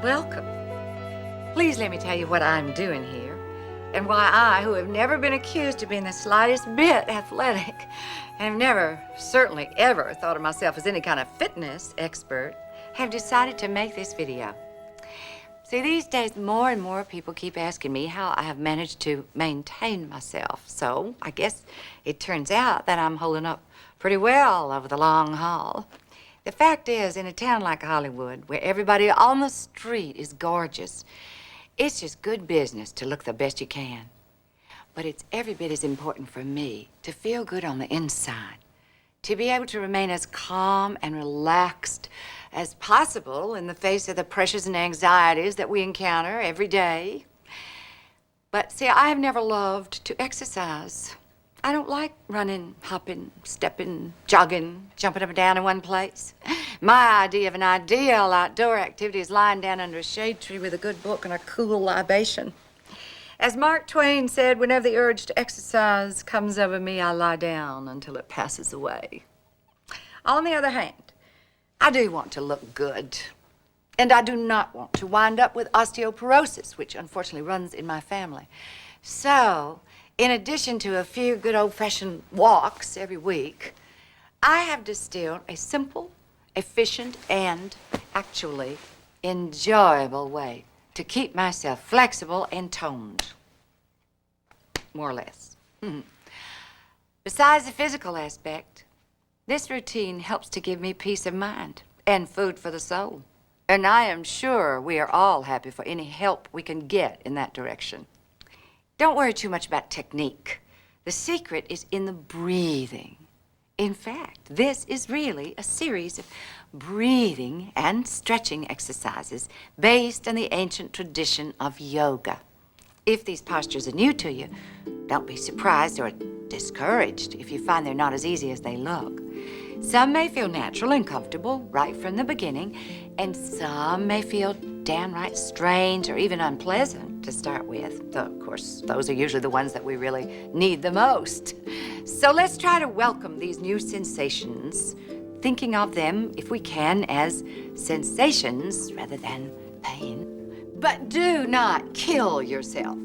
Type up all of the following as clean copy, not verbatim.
welcome. Please let me tell you what I'm doing here and why I, who have never been accused of being the slightest bit athletic and have never, certainly ever thought of myself as any kind of fitness expert, have decided to make this video. See, these days, more and more people keep asking me how I have managed to maintain myself. So I guess it turns out that I'm holding up pretty well over the long haul. The fact is, in a town like Hollywood, where everybody on the street is gorgeous, it's just good business to look the best you can. But it's every bit as important for me to feel good on the inside, to be able to remain as calm and relaxed as possible in the face of the pressures and anxieties that we encounter every day. But see, I have never loved to exercise. I don't like running, hopping, stepping, jogging, jumping up and down in one place. My idea of an ideal outdoor activity is lying down under a shade tree with a good book and a cool libation. As Mark Twain said, whenever the urge to exercise comes over me, I lie down until it passes away. On the other hand, I do want to look good. And I do not want to wind up with osteoporosis, which unfortunately runs in my family. So, in addition to a few good old-fashioned walks every week, I have distilled a simple, efficient, and actually enjoyable way to keep myself flexible and toned. More or less. Besides the physical aspect, this routine helps to give me peace of mind and food for the soul. And I am sure we are all happy for any help we can get in that direction. Don't worry too much about technique. The secret is in the breathing. In fact, this is really a series of breathing and stretching exercises based on the ancient tradition of yoga. If these postures are new to you, don't be surprised or discouraged if you find they're not as easy as they look. Some may feel natural and comfortable right from the beginning, and some may feel downright strange or even unpleasant to start with. Though, of course, those are usually the ones that we really need the most. So let's try to welcome these new sensations, thinking of them, if we can, as sensations rather than pain. But do not kill yourself.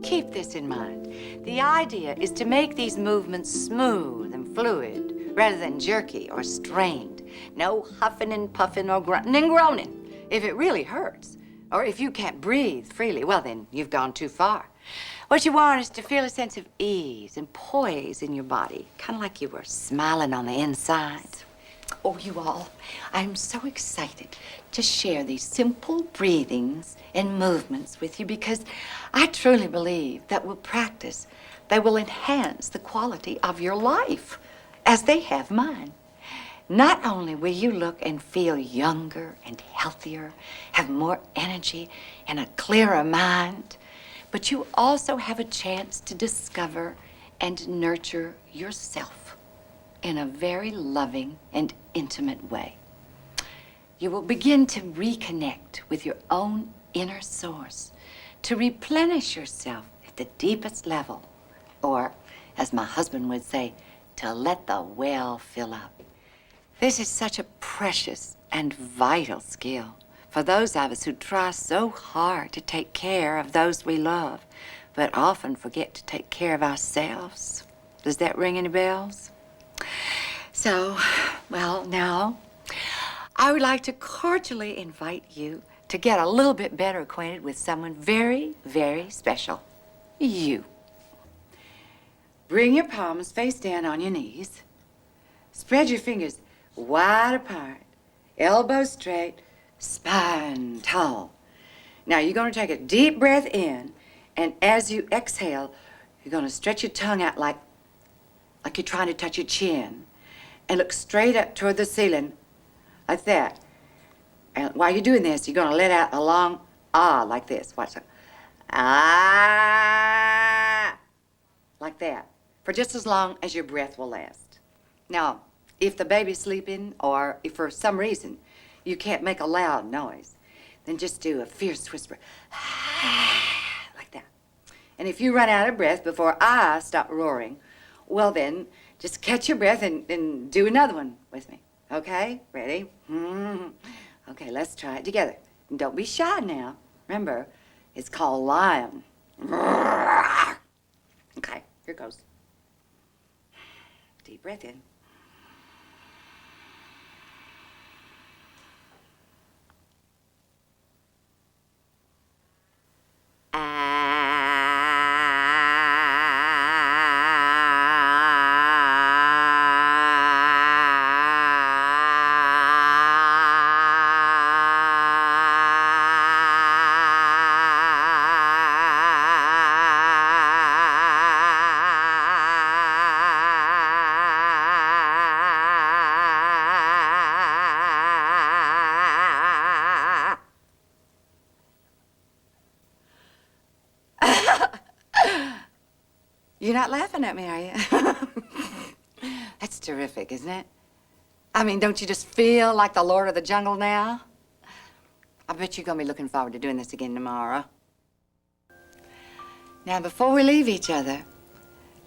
Keep this in mind. The idea is to make these movements smooth and fluid rather than jerky or strained. No huffing and puffing or grunting and groaning. If it really hurts, or if you can't breathe freely, well, then you've gone too far. What you want is to feel a sense of ease and poise in your body, kind of like you were smiling on the inside. Oh, you all, I'm so excited to share these simple breathings and movements with you because I truly believe that with practice, they will enhance the quality of your life as they have mine. Not only will you look and feel younger and healthier, have more energy and a clearer mind, but you also have a chance to discover and nurture yourself in a very loving and intimate way. You will begin to reconnect with your own inner source, to replenish yourself at the deepest level, or, as my husband would say, to let the well fill up. This is such a precious and vital skill for those of us who try so hard to take care of those we love, but often forget to take care of ourselves. Does that ring any bells? So, well, now, I would like to cordially invite you to get a little bit better acquainted with someone very, very special. You. Bring your palms face down on your knees. Spread your fingers wide apart, elbows straight, spine tall. Now you're going to take a deep breath in, and as you exhale, you're going to stretch your tongue out like you're trying to touch your chin, and look straight up toward the ceiling, like that. And while you're doing this, you're going to let out a long ah like this. Watch it. Ah, like that, for just as long as your breath will last. Now, if the baby's sleeping, or if for some reason you can't make a loud noise, then just do a fierce whisper, like that. And if you run out of breath before I stop roaring, well then, just catch your breath and do another one with me. Okay? Ready? Okay, let's try it together. Don't be shy now. Remember, it's called lion. Okay, here goes. Deep breath in. You're not laughing at me, are you? That's terrific, isn't it? I mean, don't you just feel like the Lord of the Jungle now? I bet you're gonna be looking forward to doing this again tomorrow. Now, before we leave each other,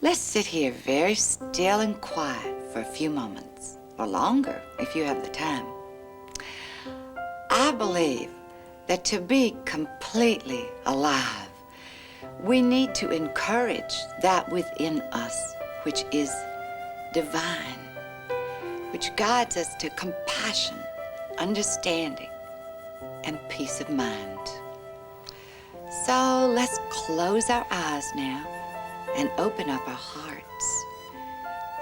let's sit here very still and quiet for a few moments, or longer if you have the time. I believe that to be completely alive, we need to encourage that within us which is divine, which guides us to compassion, understanding, and peace of mind. So let's close our eyes now and open up our hearts.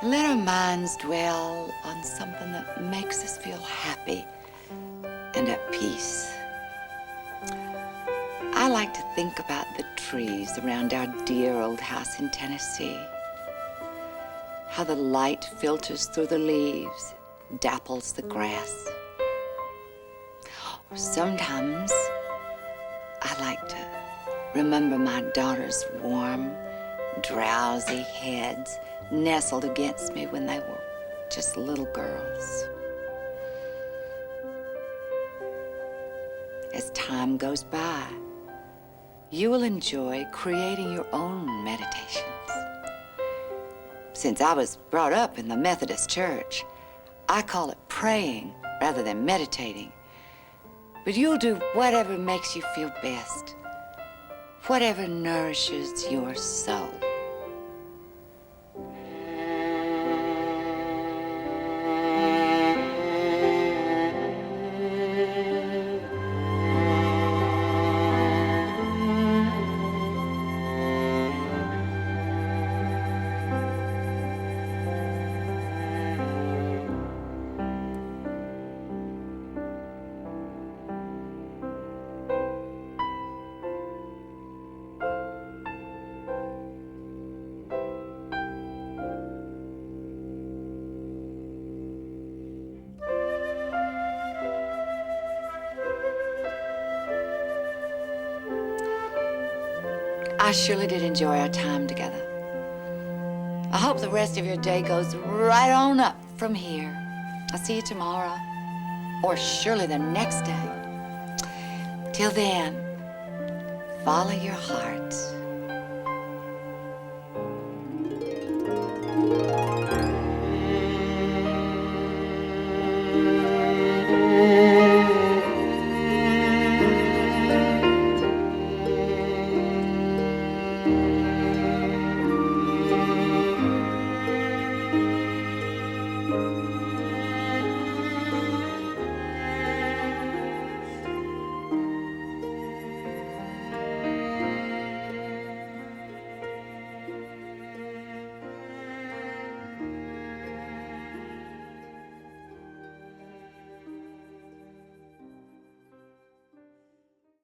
And let our minds dwell on something that makes us feel happy and at peace. I like to think about the trees around our dear old house in Tennessee. How the light filters through the leaves, dapples the grass. Or sometimes I like to remember my daughter's warm, drowsy heads nestled against me when they were just little girls. As time goes by, you will enjoy creating your own meditations. Since I was brought up in the Methodist Church, I call it praying rather than meditating. But you'll do whatever makes you feel best, whatever nourishes your soul. I surely did enjoy our time together. I hope the rest of your day goes right on up from here. I'll see you tomorrow, or surely the next day. Till then, follow your heart.